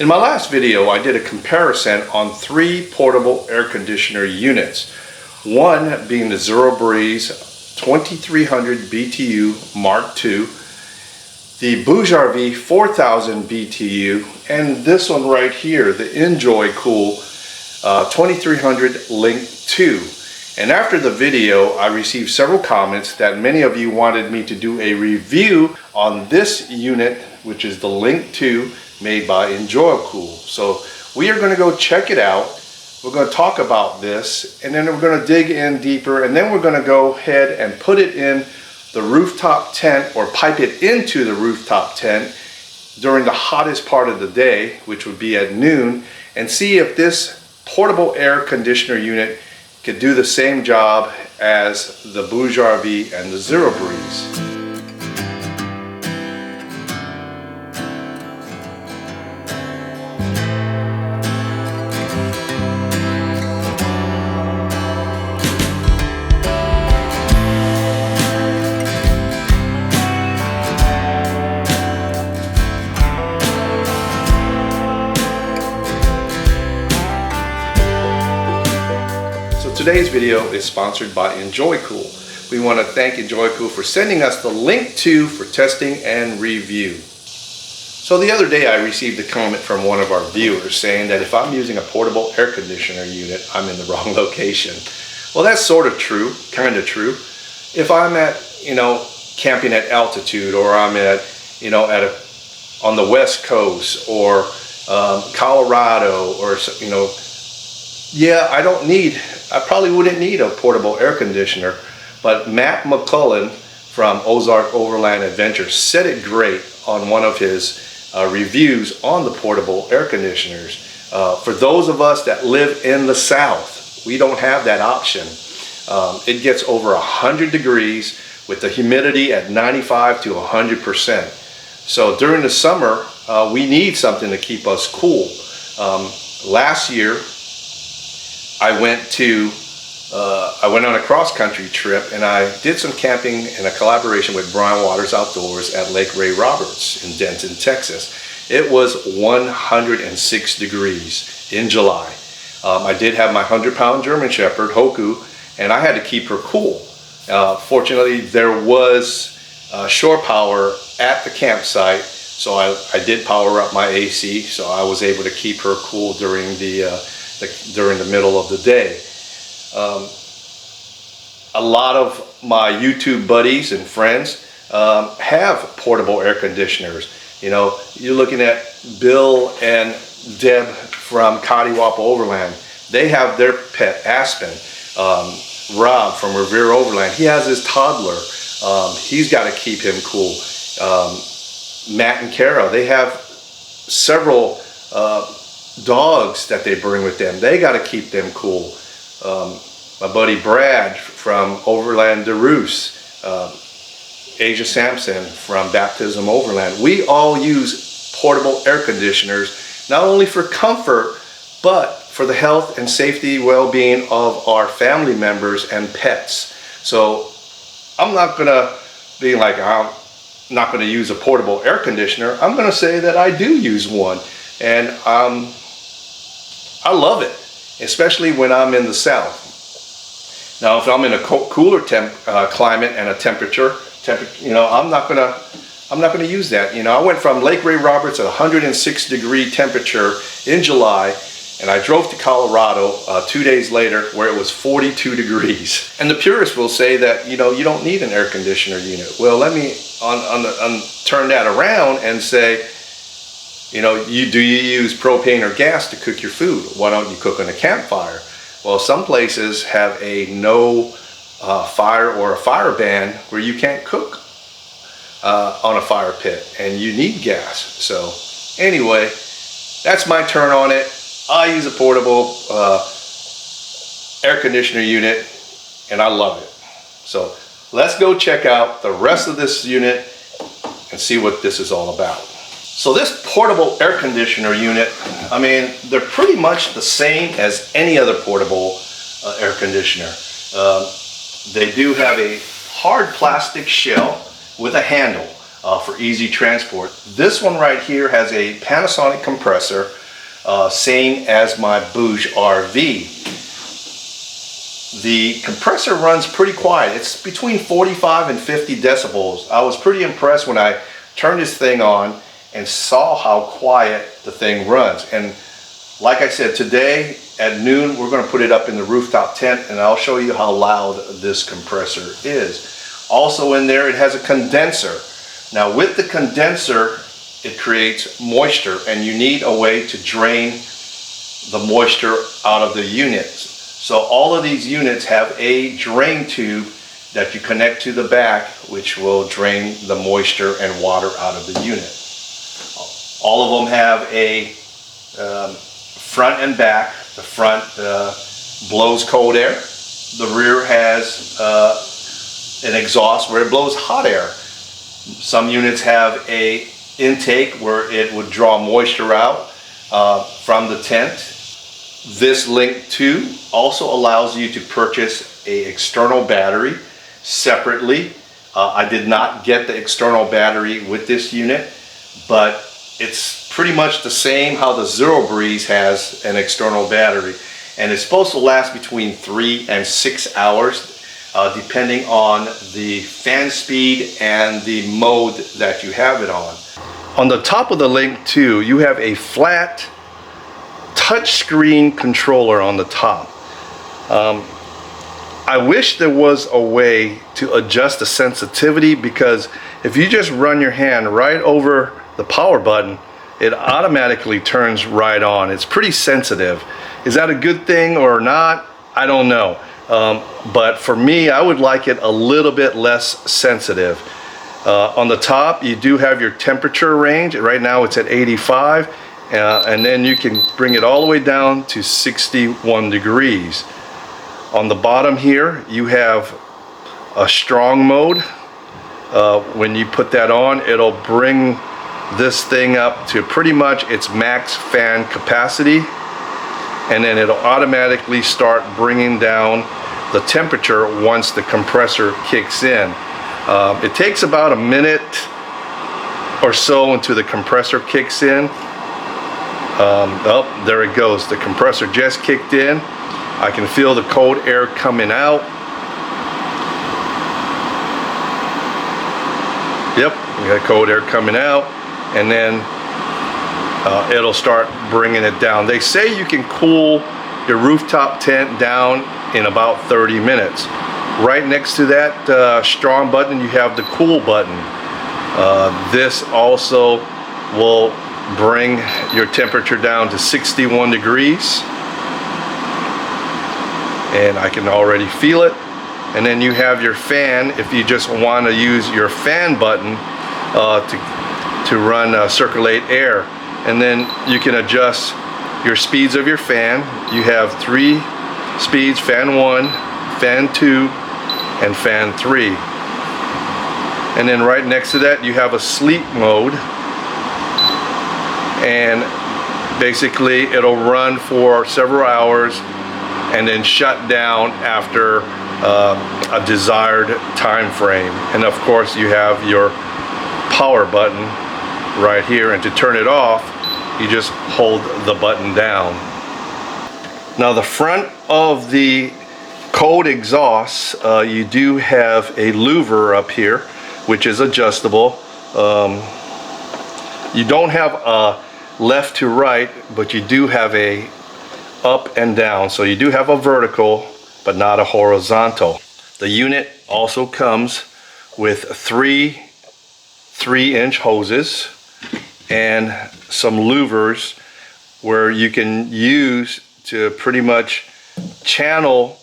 In my last video, I did a comparison on 3 portable air conditioner units. One being the Zero Breeze 2300 BTU Mark II, the BougeRV 4000 BTU, and this one right here, the EnjoyCool 2300 Link 2. And after the video, I received several comments that many of you wanted me to do a review on this unit, which is the Link 2 made by EnjoyCool. So we are going to go check it out. We're going to talk about this, and then we're going to dig in deeper, and then we're going to go ahead and put it in the rooftop tent, or pipe it into the rooftop tent during the hottest part of the day, which would be at noon, and see if this portable air conditioner unit could do the same job as the BougeRV and the Zero Breeze. Today's video is sponsored by EnjoyCool. We want to thank EnjoyCool for sending us the Link 2 for testing and review. So the other day I received a comment from one of our viewers saying that if I'm using a portable air conditioner unit, I'm in the wrong location. Well, that's sort of true, kind of true. If I'm at, camping at altitude, or I'm at, on the West Coast, or Colorado, or yeah, I probably wouldn't need a portable air conditioner, but Matt McCullen from Ozark Overland Adventure said it great on one of his reviews on the portable air conditioners. For those of us that live in the South, we don't have that option. It gets over 100 degrees with the humidity at 95 to 100%. So during the summer, we need something to keep us cool. Last year, I went on a cross-country trip, and I did some camping in a collaboration with Brian Waters Outdoors at Lake Ray Roberts in Denton, Texas. It was 106 degrees in July. I did have my 100-pound German Shepherd, Hoku, and I had to keep her cool. Fortunately, there was shore power at the campsite, so I did power up my AC, so I was able to keep her cool during the middle of the day. A lot of my YouTube buddies and friends have portable air conditioners. You're looking at Bill and Deb from Cottywapo Overland. They have their pet Aspen. Rob from Revere Overland, he has his toddler. He's got to keep him cool. Matt and Kara, they have several dogs that they bring with them. They got to keep them cool. My buddy Brad from Overland DeRoos, Asia Sampson from Baptism Overland. We all use portable air conditioners, not only for comfort, but for the health and safety, well-being of our family members and pets. So I'm not gonna be like, I'm not gonna use a portable air conditioner. I'm gonna say that I do use one, and I love it, especially when I'm in the South. Now, if I'm in a cooler climate and a temperature, I'm not gonna use that. I went from Lake Ray Roberts at 106 degree temperature in July, and I drove to Colorado 2 days later where it was 42 degrees. And the purists will say that you don't need an air conditioner unit. Well, let me turn that around and say, do you use propane or gas to cook your food? Why don't you cook on a campfire? Well, some places have a no fire or a fire ban where you can't cook on a fire pit, and you need gas. So anyway, that's my turn on it. I use a portable air conditioner unit, and I love it. So let's go check out the rest of this unit and see what this is all about. So this portable air conditioner unit, they're pretty much the same as any other portable air conditioner. They do have a hard plastic shell with a handle. for easy transport. This one right here has a Panasonic compressor, same as my Bouge RV. The compressor runs pretty quiet. It's between 45 and 50 decibels. I was pretty impressed when I turned this thing on and saw how quiet the thing runs. And like I said, today at noon we're going to put it up in the rooftop tent, and I'll show you how loud this compressor is. Also in there it has a condenser. Now with the condenser it creates moisture, and you need a way to drain the moisture out of the units. So all of these units have a drain tube that you connect to the back, which will drain the moisture and water out of the unit. All of them have a front and back. The front blows cold air. The rear has an exhaust where it blows hot air. Some units have a intake where it would draw moisture out from the tent. This Link 2 also allows you to purchase an external battery separately. I did not get the external battery with this unit, but it's pretty much the same how the Zero Breeze has an external battery, and it's supposed to last between 3 and 6 hours depending on the fan speed and the mode that you have it on. On the top of the Link 2 you have a flat touchscreen controller on the top. I wish there was a way to adjust the sensitivity, because if you just run your hand right over the power button, it automatically turns right on. It's pretty sensitive. Is that a good thing or not? I don't know. But for me, I would like it a little bit less sensitive. On the top, you do have your temperature range. Right now it's at 85. And then you can bring it all the way down to 61 degrees. On the bottom here you have a strong mode. When you put that on, it'll bring this thing up to pretty much its max fan capacity, and then it'll automatically start bringing down the temperature once the compressor kicks in. It takes about a minute or so until the compressor kicks in. Oh, there it goes. The compressor just kicked in. I can feel the cold air coming out. Yep, we got cold air coming out, and then it'll start bringing it down. They say you can cool your rooftop tent down in about 30 minutes. Right next to that strong button you have the cool button. This also will bring your temperature down to 61 degrees, and I can already feel it. And then you have your fan if you just want to use your fan button to run circulate air, and then you can adjust your speeds of your fan. You have 3 speeds: fan 1, fan 2, and fan 3. And then right next to that you have a sleep mode, and basically it'll run for several hours and then shut down after a desired time frame. And of course you have your power button right here, and to turn it off you just hold the button down. Now the front of the cold exhaust, you do have a louver up here which is adjustable. You don't have a left to right, but you do have a up and down. So you do have a vertical but not a horizontal. The unit also comes with 3 3-inch hoses and some louvers where you can use to pretty much channel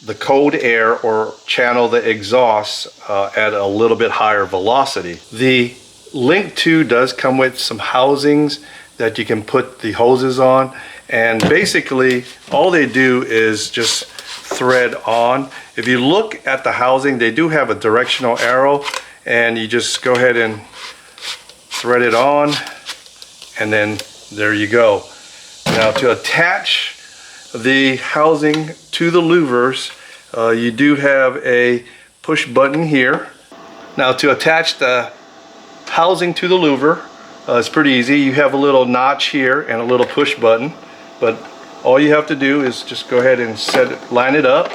the cold air or channel the exhaust at a little bit higher velocity. The Link 2 does come with some housings that you can put the hoses on, and basically all they do is just thread on. If you look at the housing, they do have a directional arrow, and you just go ahead and thread it on, and then there you go. Now to attach the housing to the louvers, you do have a push button here. Now to attach the housing to the louver. It's pretty easy. You have a little notch here and a little push button, but all you have to do is just go ahead and line it up,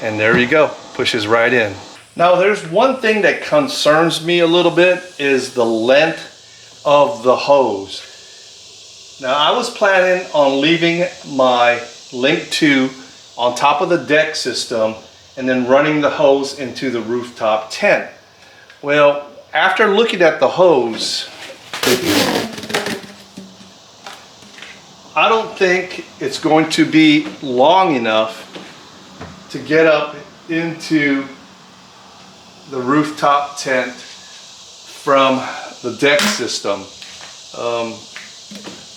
and there you go. Pushes right in. Now there's one thing that concerns me a little bit, is the length of the hose. Now I was planning on leaving my Link 2 on top of the deck system and then running the hose into the rooftop tent. Well, after looking at the hose, I don't think it's going to be long enough to get up into the rooftop tent from the deck system.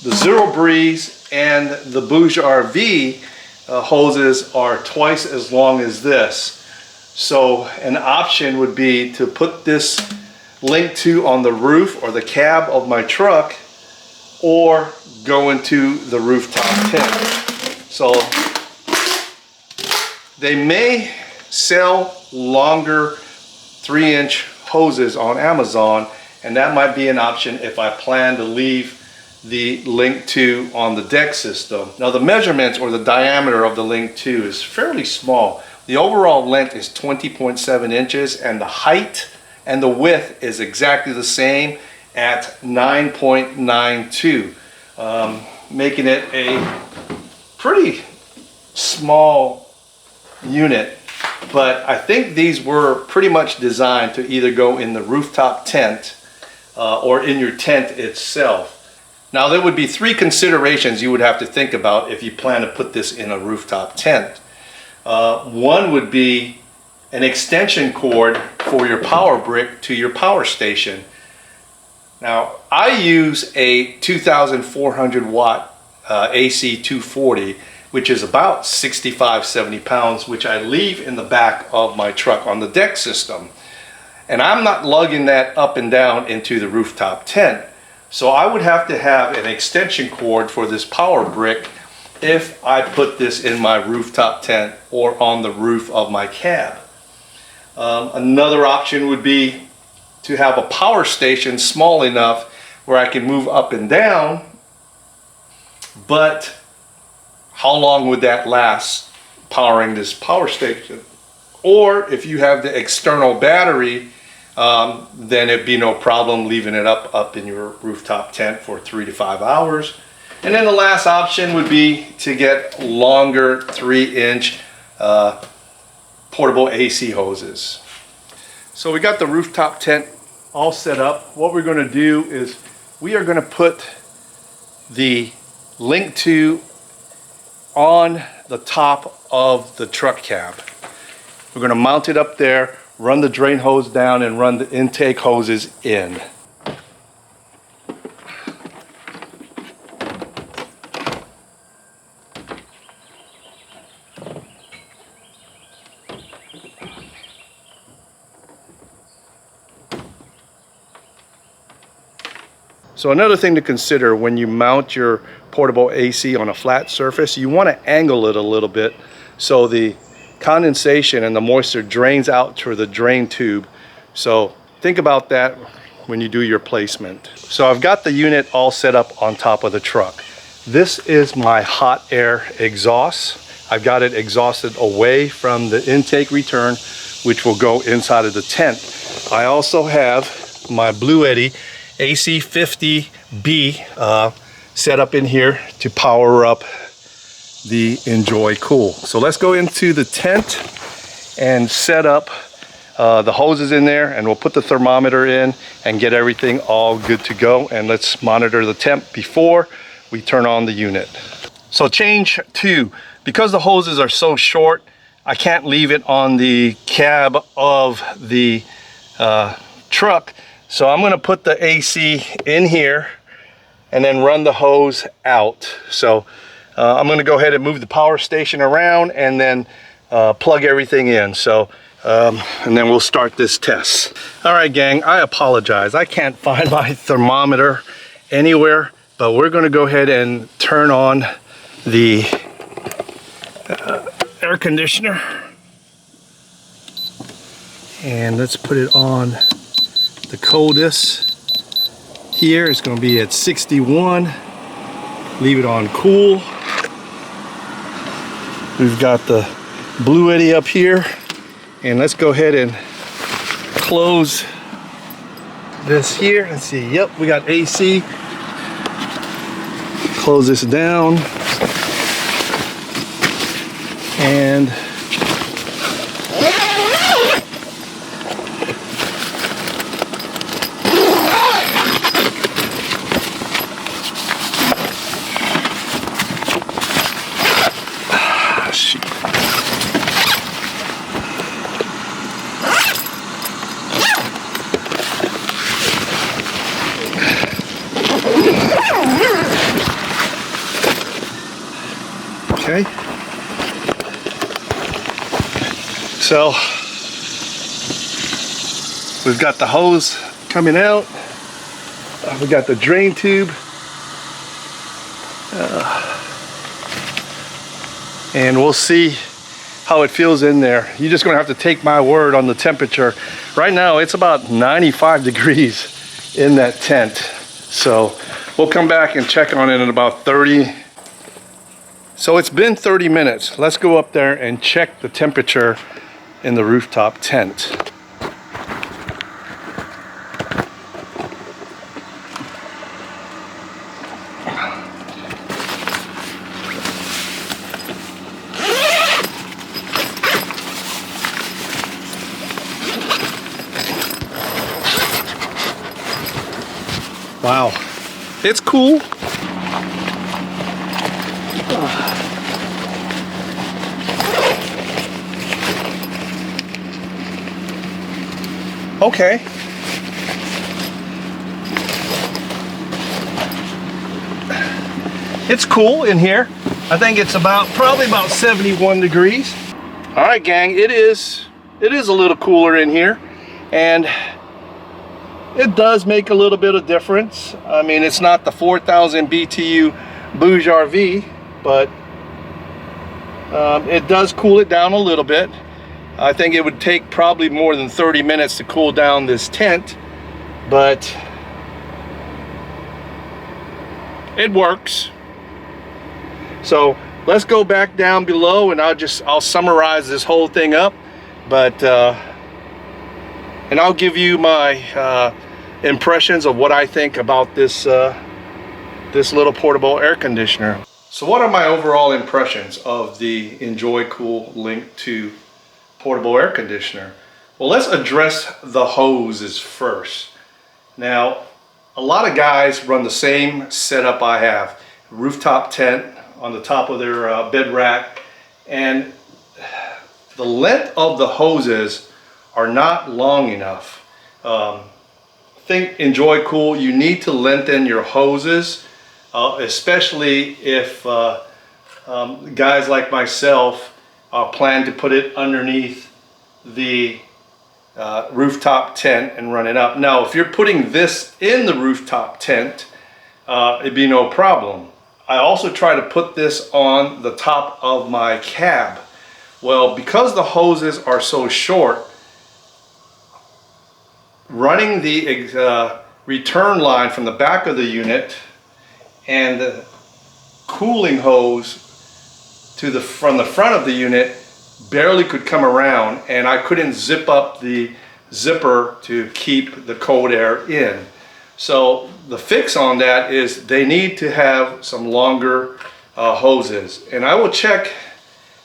The Zero Breeze and the Bouge RV hoses are twice as long as this. So an option would be to put this Link 2 on the roof or the cab of my truck, or go into the rooftop tent. So they may sell longer 3-inch hoses on Amazon, and that might be an option if I plan to leave the Link 2 on the deck system. Now the measurements, or the diameter of the Link 2, is fairly small. The overall length is 20.7 inches, and the height and the width is exactly the same at 9.92, making it a pretty small unit. But I think these were pretty much designed to either go in the rooftop tent or in your tent itself. Now there would be 3 considerations you would have to think about if you plan to put this in a rooftop tent. One would be an extension cord for your power brick to your power station. Now I use a 2,400 watt AC 240, which is about 65-70 pounds, which I leave in the back of my truck on the deck system. And I'm not lugging that up and down into the rooftop tent. So I would have to have an extension cord for this power brick if I put this in my rooftop tent or on the roof of my cab. Another option would be to have a power station small enough where I can move up and down, but how long would that last powering this power station? Or if you have the external battery, then it'd be no problem leaving it up in your rooftop tent for 3 to 5 hours. And then the last option would be to get longer 3-inch portable AC hoses. So we got the rooftop tent all set up. What we're going to do is we are going to put the Link 2 on the top of the truck cab. We're going to mount it up there, run the drain hose down, and run the intake hoses in. So another thing to consider when you mount your portable AC on a flat surface, you want to angle it a little bit so the condensation and the moisture drains out through the drain tube. So think about that when you do your placement. So I've got the unit all set up on top of the truck. This is my hot air exhaust. I've got it exhausted away from the intake return, which will go inside of the tent. I also have my Blue Eddy AC50B set up in here to power up the EnjoyCool. So let's go into the tent and set up the hoses in there, and we'll put the thermometer in and get everything all good to go. And let's monitor the temp before we turn on the unit. So change 2, because the hoses are so short, I can't leave it on the cab of the truck. So I'm going to put the AC in here and then run the hose out. So I'm going to go ahead and move the power station around and then plug everything in. So and then we'll start this test. All right, gang, I apologize. I can't find my thermometer anywhere, but we're going to go ahead and turn on the air conditioner. And let's put it on The coldest here is going to be at 61. Leave it on cool. We've got the blue eddy up here, and let's go ahead and close this here and see. Yep, we got AC. Close this down, and okay. So we've got the hose coming out. We got the drain tube. And we'll see how it feels in there. You're just gonna have to take my word on the temperature. Right now it's about 95 degrees in that tent. So we'll come back and check on it in about 30. So it's been 30 minutes. Let's go up there and check the temperature in the rooftop tent. Wow, it's cool. Okay. It's cool in here. I think it's probably about 71 degrees. All right, gang, it is a little cooler in here, and it does make a little bit of difference. I mean, it's not the 4,000 BTU Bouge RV, but it does cool it down a little bit. I think it would take probably more than 30 minutes to cool down this tent, but it works. So let's go back down below, and I'll summarize this whole thing up, but and I'll give you my impressions of what I think about this this little portable air conditioner. So what are my overall impressions of the EnjoyCool Link 2 portable air conditioner? Well, let's address the hoses first. Now, a lot of guys run the same setup I have. Rooftop tent on the top of their bed rack, and the length of the hoses are not long enough. Think EnjoyCool, you need to lengthen your hoses, especially if guys like myself plan to put it underneath the rooftop tent and run it up. Now, if you're putting this in the rooftop tent, it'd be no problem. I also try to put this on the top of my cab. Well, because the hoses are so short, running the return line from the back of the unit and the cooling hose from the front of the unit barely could come around, and I couldn't zip up the zipper to keep the cold air in. So the fix on that is they need to have some longer hoses, and I will check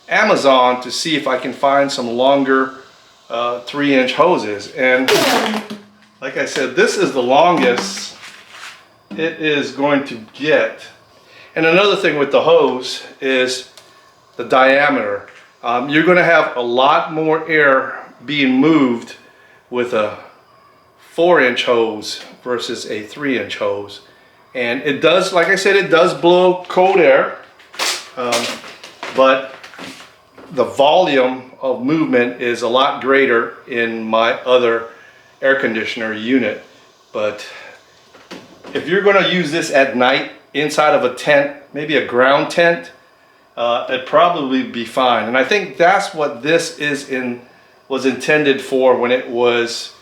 Amazon to see if I can find some longer 3-inch hoses. And like I said, this is the longest it is going to get. And another thing with the hose is the diameter. You're going to have a lot more air being moved with a 4-inch hose versus a 3-inch hose. And it does, like I said, it does blow cold air, but the volume of movement is a lot greater in my other air conditioner unit. But if you're going to use this at night inside of a tent, maybe a ground tent, it'd probably be fine. And I think that's what this was intended for when it was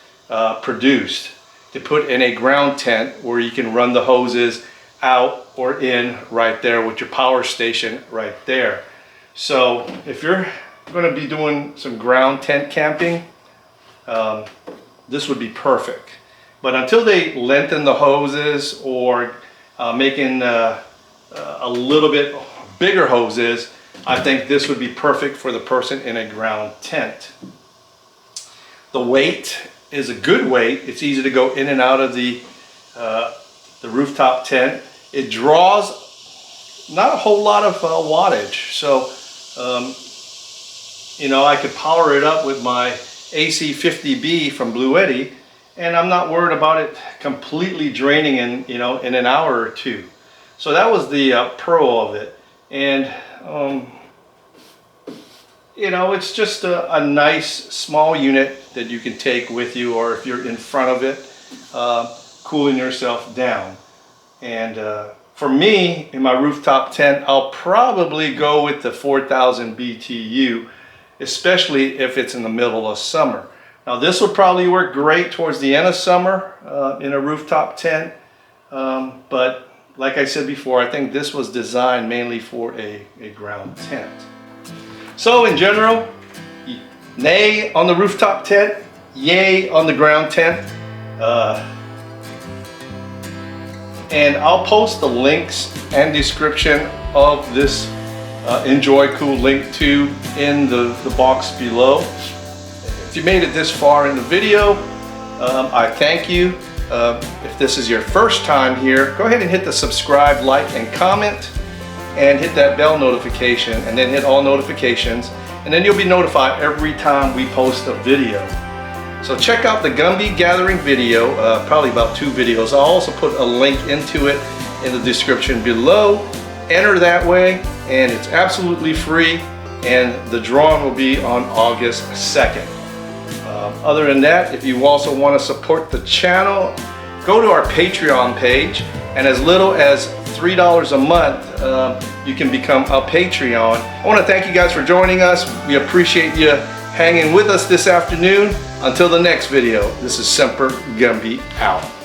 produced. to put in a ground tent where you can run the hoses out or in right there with your power station right there. So if you're going to be doing some ground tent camping, this would be perfect. But until they lengthen the hoses or making a little bit bigger hoses, I think this would be perfect for the person in a ground tent. The weight is a good weight. It's easy to go in and out of the rooftop tent. It draws not a whole lot of wattage, so you know, I could power it up with my AC 50B from Blue Eddy, and I'm not worried about it completely draining in an hour or two. So that was the pro of it. And you know, it's just a nice small unit that you can take with you, or if you're in front of it, cooling yourself down. And for me, in my rooftop tent, I'll probably go with the 4000 BTU, especially if it's in the middle of summer. Now this would probably work great towards the end of summer in a rooftop tent, but like I said before, I think this was designed mainly for a ground tent. So in general, nay on the rooftop tent, yay on the ground tent. And I'll post the links and description of this EnjoyCool Link 2 in the box below. If you made it this far in the video, I thank you. If this is your first time here, go ahead and hit the subscribe, like, and comment, and hit that bell notification, and then hit all notifications, and then you'll be notified every time we post a video. So check out the Gumby gathering video, probably about 2 videos. I'll also put a link into it in the description below. Enter that way, and it's absolutely free, and the drawing will be on August 2nd. Other than that, if you also want to support the channel, go to our Patreon page, and as little as $3 a month, you can become a Patreon. I want to thank you guys for joining us. We appreciate you hanging with us this afternoon. Until the next video, this is Semper Gumby out.